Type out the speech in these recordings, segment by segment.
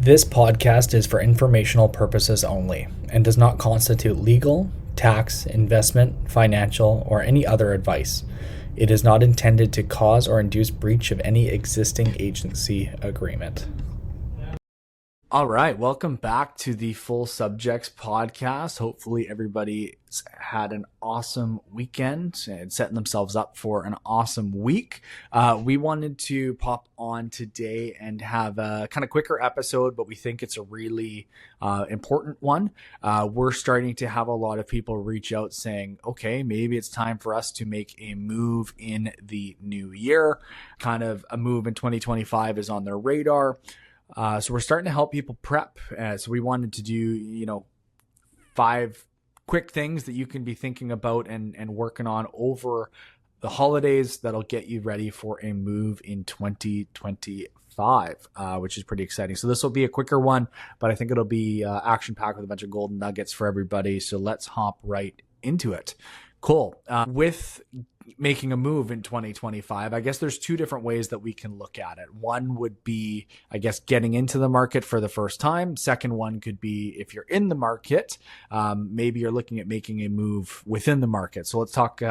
This podcast is for informational purposes only and does not constitute legal, tax, investment, financial, or any other advice. It is not intended to cause or induce breach of any existing agency agreement. All right, welcome back to the Full Subjects podcast. Hopefully everybody's had an awesome weekend and setting themselves up for an awesome week. We wanted to pop on today and have a kind of quicker episode, but we think it's a really important one. We're starting to have a lot of people reach out saying, okay, maybe it's time for us to make a move in the new year. Kind of a move in 2025 is on their radar. So we're starting to help people prep. So we wanted to do, 5 quick things that you can be thinking about and working on over the holidays that'll get you ready for a move in 2025, which is pretty exciting. So this will be a quicker one, but I think it'll be action-packed with a bunch of golden nuggets for everybody. So let's hop right into it. Cool. With making a move in 2025, I guess there's 2 different ways that we can look at it. One would be, I guess, getting into the market for the first time. Second one could be if you're in the market, maybe you're looking at making a move within the market. So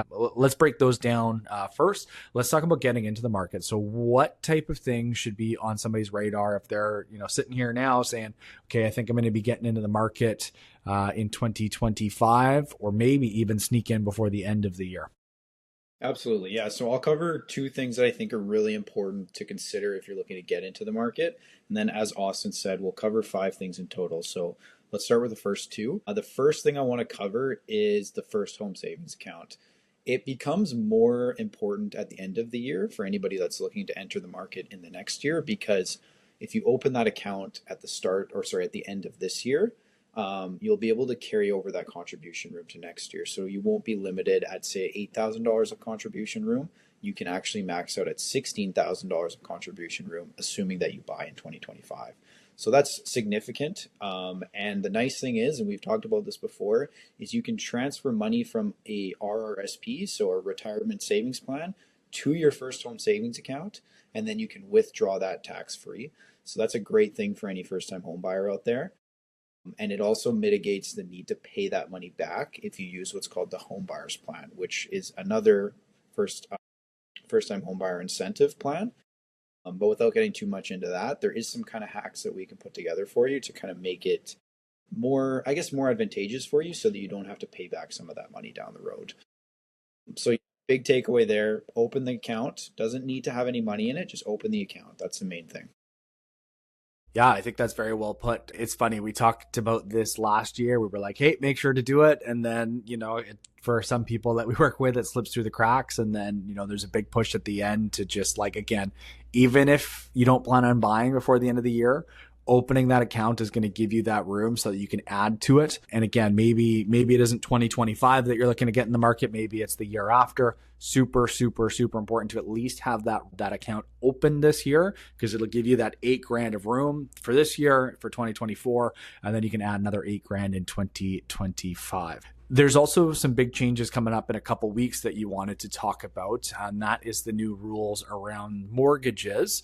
let's break those down first. Let's talk about getting into the market. So what type of things should be on somebody's radar if they're, sitting here now saying, okay, I think I'm going to be getting into the market in 2025, or maybe even sneak in before the end of the year? Absolutely. Yeah. So I'll cover 2 things that I think are really important to consider if you're looking to get into the market. And then, as Austin said, we'll cover 5 things in total. So let's start with the first 2. The first thing I want to cover is the first home savings account. It becomes more important at the end of the year for anybody that's looking to enter the market in the next year, because if you open that account at the end of this year, you'll be able to carry over that contribution room to next year. So you won't be limited at, say, $8,000 of contribution room. You can actually max out at $16,000 of contribution room, assuming that you buy in 2025. So that's significant. And the nice thing is, and we've talked about this before, is you can transfer money from a RRSP, so a retirement savings plan, to your first home savings account, and then you can withdraw that tax-free. So that's a great thing for any first-time home buyer out there. And it also mitigates the need to pay that money back if you use what's called the home buyer's plan, which is another first-time home buyer incentive plan. But without getting too much into that, there is some kind of hacks that we can put together for you to kind of make it more advantageous for you so that you don't have to pay back some of that money down the road. So big takeaway there, open the account. Doesn't need to have any money in it, just open the account. That's the main thing. Yeah, I think that's very well put. It's funny. We talked about this last year. We were like, hey, make sure to do it. And then, for some people that we work with, it slips through the cracks. And then, there's a big push at the end to just again, even if you don't plan on buying before the end of the year, opening that account is going to give you that room so that you can add to it. And again, maybe it isn't 2025 that you're looking to get in the market. Maybe it's the year after. Super, super, super important to at least have that account open this year, because it'll give you that $8,000 of room for this year, for 2024, and then you can add another $8,000 in 2025. There's also some big changes coming up in a couple weeks that you wanted to talk about, and that is the new rules around mortgages.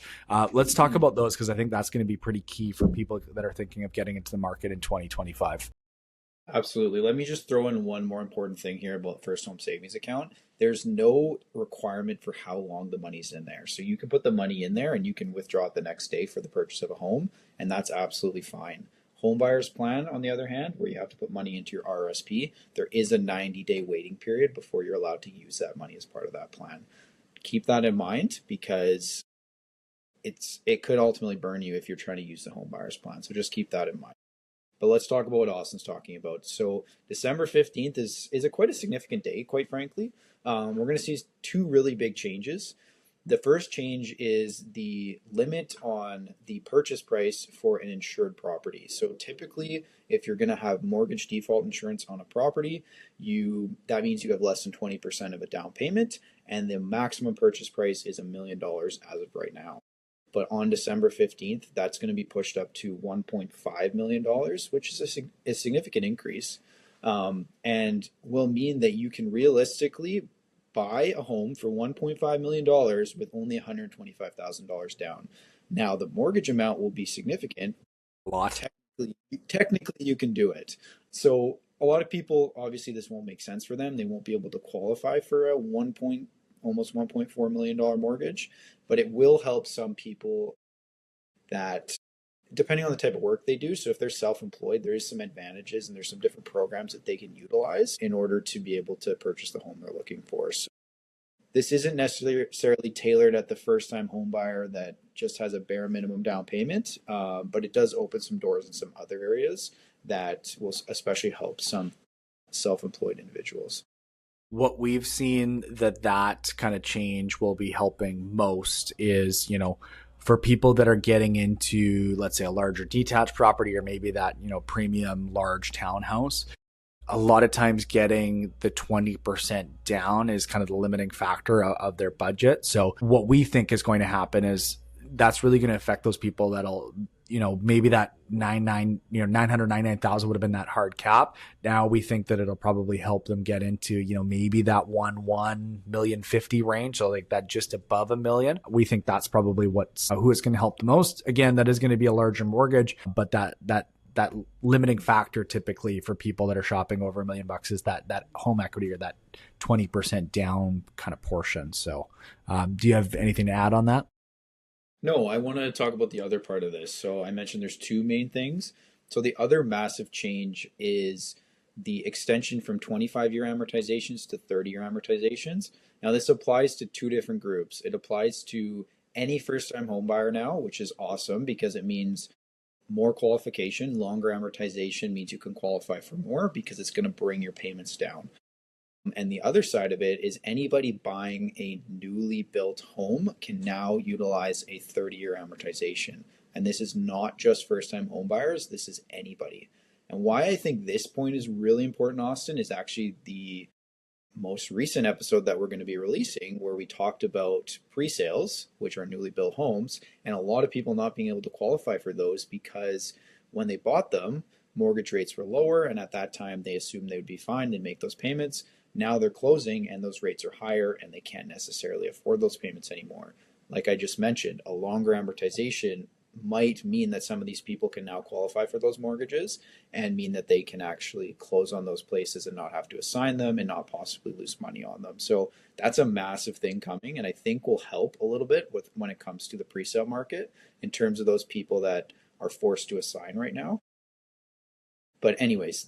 Let's talk about those, because I think that's going to be pretty key for people that are thinking of getting into the market in 2025. Absolutely. Let me just throw in one more important thing here about first home savings account. There's no requirement for how long the money's in there. So you can put the money in there and you can withdraw it the next day for the purchase of a home, and that's absolutely fine. Home buyer's plan, on the other hand, where you have to put money into your RRSP, there is a 90-day waiting period before you're allowed to use that money as part of that plan. Keep that in mind, because it could ultimately burn you if you're trying to use the home buyer's plan. So just keep that in mind. But let's talk about what Austin's talking about. So December 15th is quite a significant day, quite frankly. We're going to see 2 really big changes. The first change is the limit on the purchase price for an insured property. So typically, if you're going to have mortgage default insurance on a property, that means you have less than 20% of a down payment, and the maximum purchase price is $1 million as of right now. But on December 15th, that's going to be pushed up to $1.5 million, which is a significant increase, and will mean that you can realistically buy a home for $1.5 million with only $125,000 down. Now, the mortgage amount will be significant, A lot. Technically you can do it. So a lot of people, obviously this won't make sense for them. They won't be able to qualify for a almost $1.4 million mortgage, but it will help some people that depending on the type of work they do. So if they're self-employed, there is some advantages and there's some different programs that they can utilize in order to be able to purchase the home they're looking for. So this isn't necessarily tailored at the first-time home buyer that just has a bare minimum down payment, but it does open some doors in some other areas that will especially help some self-employed individuals. What we've seen that kind of change will be helping most is, for people that are getting into, let's say, a larger detached property or maybe that, premium large townhouse, a lot of times getting the 20% down is kind of the limiting factor of their budget. So what we think is going to happen is that's really going to affect those people that'll, maybe that 999,000 would have been that hard cap. Now we think that it'll probably help them get into, maybe that 1,050,000 range. So like that just above $1 million. We think that's probably who it's going to help the most. Again, that is going to be a larger mortgage, but that limiting factor typically for people that are shopping over $1 million is that home equity or that 20% down kind of portion. So do you have anything to add on that? No, I want to talk about the other part of this. So I mentioned there's two main things. So the other massive change is the extension from 25-year amortizations to 30-year amortizations. Now this applies to two different groups. It applies to any first-time home buyer now, which is awesome because it means more qualification. Longer amortization means you can qualify for more because it's going to bring your payments down. And the other side of it is anybody buying a newly built home can now utilize a 30-year amortization. And this is not just first-time home buyers, this is anybody. And why I think this point is really important, Austin, is actually the most recent episode that we're going to be releasing where we talked about pre-sales, which are newly built homes, and a lot of people not being able to qualify for those because when they bought them, mortgage rates were lower, and at that time they assumed they would be fine, they'd make those payments. Now they're closing and those rates are higher and they can't necessarily afford those payments anymore. Like I just mentioned, a longer amortization might mean that some of these people can now qualify for those mortgages and mean that they can actually close on those places and not have to assign them and not possibly lose money on them. So that's a massive thing coming and I think will help a little bit with when it comes to the pre-sale market in terms of those people that are forced to assign right now. But anyways,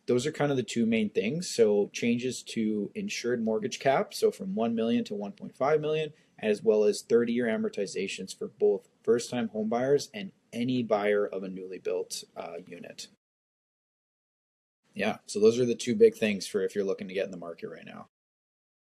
those are kind of the two main things. So changes to insured mortgage cap, so from 1 million to 1.5 million, as well as 30-year amortizations for both first-time home buyers and any buyer of a newly built unit. Yeah, so those are the two big things for if you're looking to get in the market right now.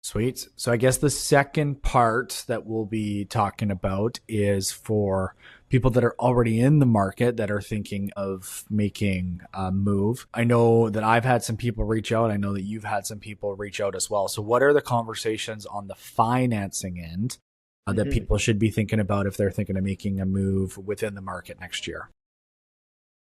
Sweet. So I guess the second part that we'll be talking about is for people that are already in the market that are thinking of making a move. I know that I've had some people reach out. I know that you've had some people reach out as well. So what are the conversations on the financing end that people should be thinking about if they're thinking of making a move within the market next year?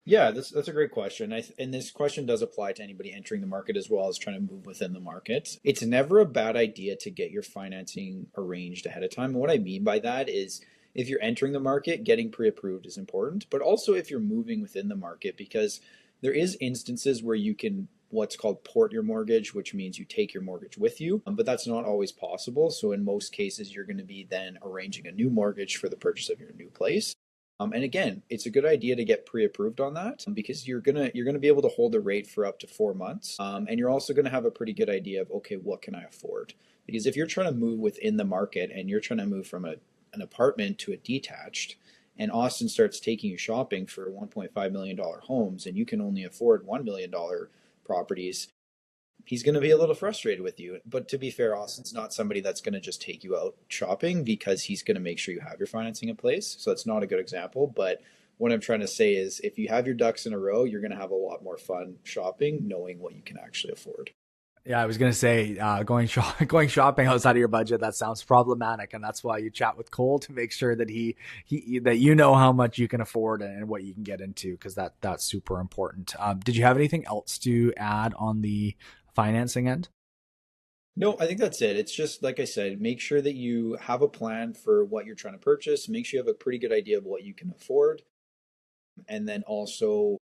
Yeah, that's a great question. And this question does apply to anybody entering the market as well as trying to move within the market. It's never a bad idea to get your financing arranged ahead of time. And what I mean by that is if you're entering the market, getting pre-approved is important, but also if you're moving within the market, because there is instances where you can what's called port your mortgage, which means you take your mortgage with you, but that's not always possible. So in most cases, you're going to be then arranging a new mortgage for the purchase of your new place. And again, it's a good idea to get pre-approved on that because you're gonna be able to hold the rate for up to 4 months, and you're also gonna have a pretty good idea of okay, what can I afford? Because if you're trying to move within the market and you're trying to move from an apartment to a detached, and Austin starts taking you shopping for $1.5 million homes, and you can only afford $1 million properties, he's going to be a little frustrated with you. But to be fair, Austin's not somebody that's going to just take you out shopping because he's going to make sure you have your financing in place. So it's not a good example. But what I'm trying to say is if you have your ducks in a row, you're going to have a lot more fun shopping, knowing what you can actually afford. Yeah, I was going to say going shopping outside of your budget, that sounds problematic. And that's why you chat with Cole to make sure that that you know how much you can afford and what you can get into, because that's super important. Did you have anything else to add on the financing end? No, I think that's it. It's just like I said, make sure that you have a plan for what you're trying to purchase. Make sure you have a pretty good idea of what you can afford. And then also,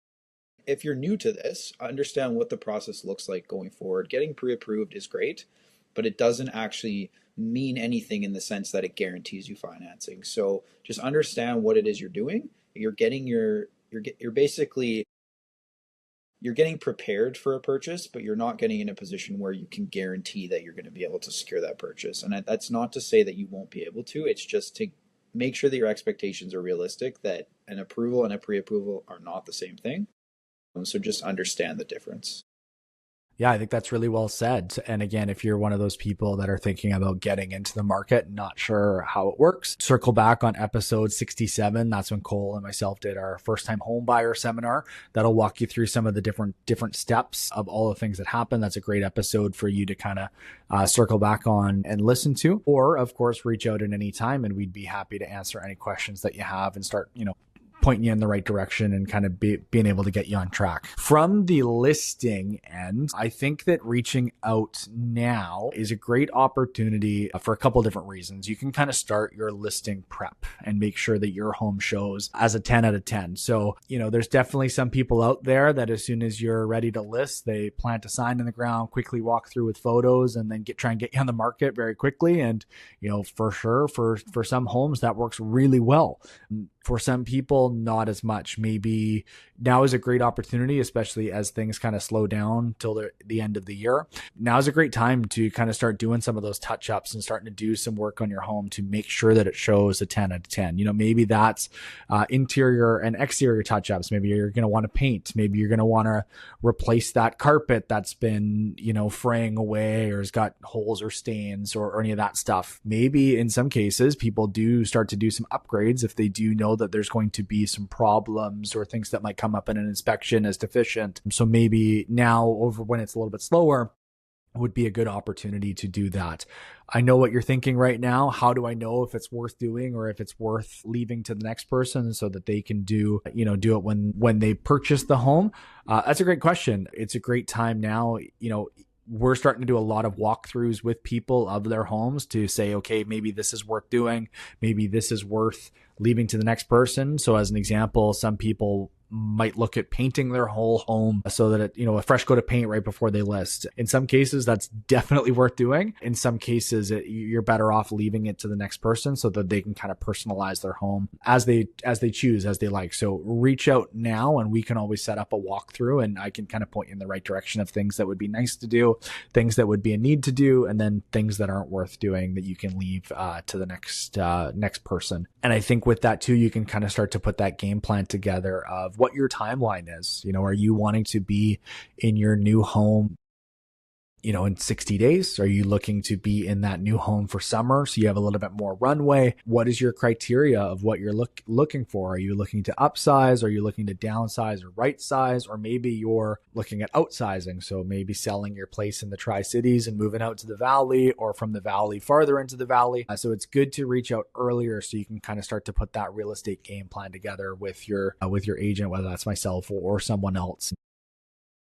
if you're new to this, understand what the process looks like going forward. Getting pre-approved is great, but it doesn't actually mean anything in the sense that it guarantees you financing. So just understand what it is you're doing. You're basically you're getting prepared for a purchase, but you're not getting in a position where you can guarantee that you're going to be able to secure that purchase. And that's not to say that you won't be able to. It's just to make sure that your expectations are realistic, that an approval and a pre-approval are not the same thing. So just understand the difference. Yeah, I think that's really well said. And again, if you're one of those people that are thinking about getting into the market, not sure how it works, circle back on episode 67. That's when Cole and myself did our first time home buyer seminar. That'll walk you through some of the different steps of all the things that happen. That's a great episode for you to kind of circle back on and listen to. Or of course, reach out at any time and we'd be happy to answer any questions that you have and start, pointing you in the right direction and kind of being able to get you on track. From the listing end, I think that reaching out now is a great opportunity for a couple of different reasons. You can kind of start your listing prep and make sure that your home shows as a 10 out of 10. So, there's definitely some people out there that as soon as you're ready to list, they plant a sign in the ground, quickly walk through with photos and then try and get you on the market very quickly. And, for sure, for some homes that works really well. For some people, not as much. Maybe now is a great opportunity, especially as things kind of slow down till the end of the year. Now is a great time to kind of start doing some of those touch-ups and starting to do some work on your home to make sure that it shows a 10 out of 10. Maybe that's interior and exterior touch-ups. Maybe you're going to want to paint. Maybe you're going to want to replace that carpet that's been, fraying away or has got holes or stains or any of that stuff. Maybe in some cases, people do start to do some upgrades if they do know that there's going to be some problems or things that might come up in an inspection as deficient. So maybe now, over when it's a little bit slower, would be a good opportunity to do that. I know what you're thinking right now. How do I know if it's worth doing or if it's worth leaving to the next person so that they can do it when they purchase the home? That's a great question. It's a great time now. We're starting to do a lot of walkthroughs with people of their homes to say, okay, maybe this is worth doing. Maybe this is worth leaving to the next person. So as an example, some people might look at painting their whole home so that it, a fresh coat of paint right before they list. In some cases, that's definitely worth doing. In some cases, you're better off leaving it to the next person so that they can kind of personalize their home as they choose, as they like. So reach out now and we can always set up a walkthrough and I can kind of point you in the right direction of things that would be nice to do, things that would be a need to do, and then things that aren't worth doing that you can leave to the next person. And I think with that too, you can kind of start to put that game plan together of what your timeline is. Are you wanting to be in your new home, in 60 days? Are you looking to be in that new home for summer so you have a little bit more runway? What is your criteria of what you're looking for? Are you looking to upsize? Are you looking to downsize or right size? Or maybe you're looking at outsizing. So maybe selling your place in the Tri-Cities and moving out to the Valley, or from the Valley farther into the Valley. So it's good to reach out earlier so you can kind of start to put that real estate game plan together with your agent, whether that's myself or someone else.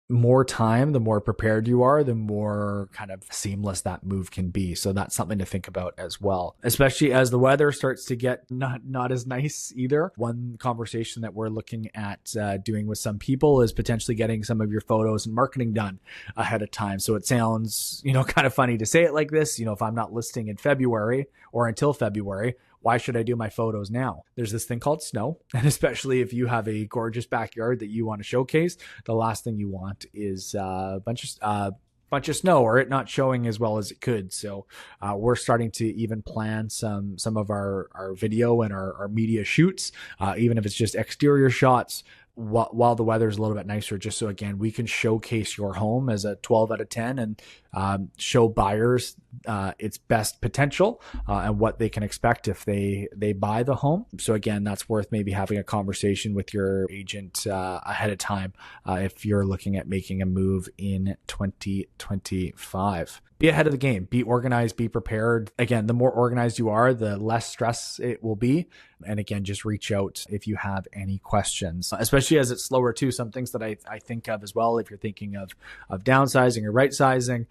More time, the more prepared you are, the more kind of seamless that move can be. So that's something to think about as well, especially as the weather starts to get not as nice either. One conversation that we're looking at doing with some people is potentially getting some of your photos and marketing done ahead of time. So it sounds, kind of funny to say it like this, if I'm not listing in February or until February, why should I do my photos now? There's this thing called snow. And especially if you have a gorgeous backyard that you want to showcase, the last thing you want is a bunch of snow or it not showing as well as it could. So we're starting to even plan some of our video and our media shoots, even if it's just exterior shots, while the weather is a little bit nicer, just so again we can showcase your home as a 12 out of 10 and show buyers its best potential and what they can expect if they buy the home. So again, that's worth maybe having a conversation with your agent ahead of time if you're looking at making a move in 2025. Be ahead of the game, be organized, be prepared. Again, the more organized you are, the less stress it will be. And again, just reach out if you have any questions, especially as it's slower too. Some things that I think of as well, if you're thinking of downsizing or right sizing,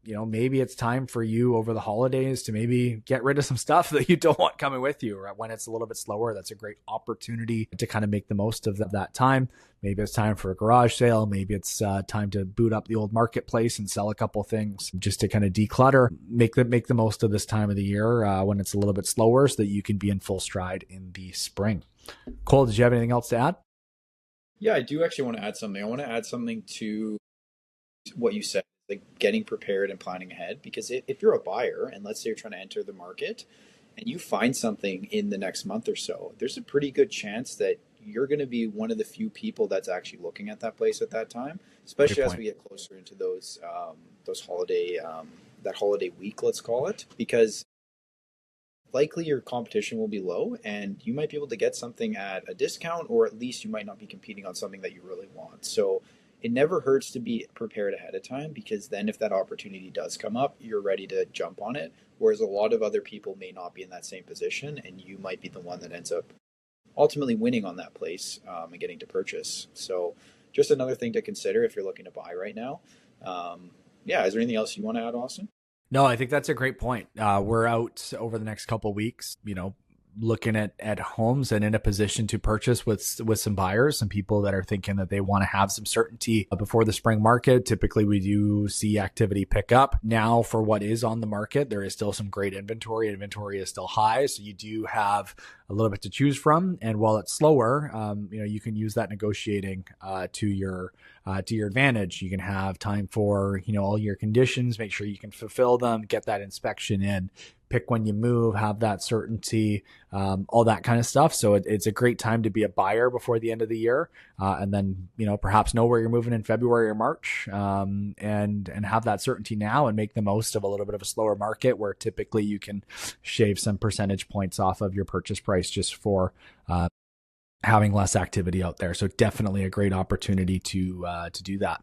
maybe it's time for you over the holidays to maybe get rid of some stuff that you don't want coming with you. Or when it's a little bit slower, that's a great opportunity to kind of make the most of that time. Maybe it's time for a garage sale. Maybe it's time to boot up the old marketplace and sell a couple things just to kind of declutter. Make the most of this time of the year when it's a little bit slower, so that you can be in full stride in the spring. Cole, did you have anything else to add? Yeah, I do actually want to add something. I want to add something to what you said, like getting prepared and planning ahead. Because if you're a buyer and let's say you're trying to enter the market and you find something in the next month or so, there's a pretty good chance that you're going to be one of the few people that's actually looking at that place at that time, especially as we get closer into those holiday that holiday week, let's call it, because likely your competition will be low and you might be able to get something at a discount, or at least you might not be competing on something that you really want. So it never hurts to be prepared ahead of time, because then if that opportunity does come up, you're ready to jump on it. Whereas a lot of other people may not be in that same position, and you might be the one that ends up ultimately winning on that place and getting to purchase. So just another thing to consider if you're looking to buy right now. Is there anything else you want to add, Austin? No, I think that's a great point. We're out over the next couple of weeks, looking at homes and in a position to purchase with some buyers, some people that are thinking that they want to have some certainty before the spring market. Typically, we do see activity pick up. Now, for what is on the market, there is still some great inventory. Inventory is still high, so you do have a little bit to choose from. And while it's slower, you can use that negotiating to your advantage. You can have time for all your conditions, make sure you can fulfill them, get that inspection in, pick when you move, have that certainty, all that kind of stuff. So it's a great time to be a buyer before the end of the year, and then perhaps know where you're moving in February or March, and have that certainty now and make the most of a little bit of a slower market where typically you can shave some percentage points off of your purchase price just for having less activity out there. So definitely a great opportunity to do that.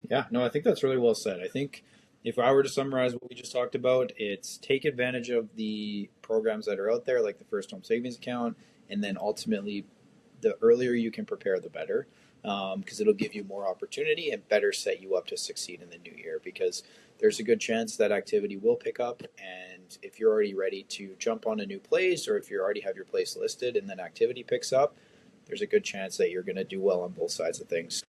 Yeah, no, I think that's really well said. I think if I were to summarize what we just talked about, it's take advantage of the programs that are out there, like the First Home Savings Account, and then ultimately, the earlier you can prepare, the better, because it'll give you more opportunity and better set you up to succeed in the new year, because there's a good chance that activity will pick up, and if you're already ready to jump on a new place, or if you already have your place listed and then activity picks up, there's a good chance that you're going to do well on both sides of things.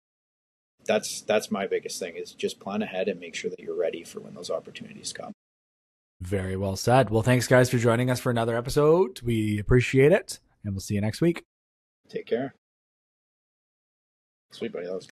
That's my biggest thing, is just plan ahead and make sure that you're ready for when those opportunities come. Very well said. Well, thanks guys for joining us for another episode. We appreciate it, and we'll see you next week. Take care. Sweet, buddy. That was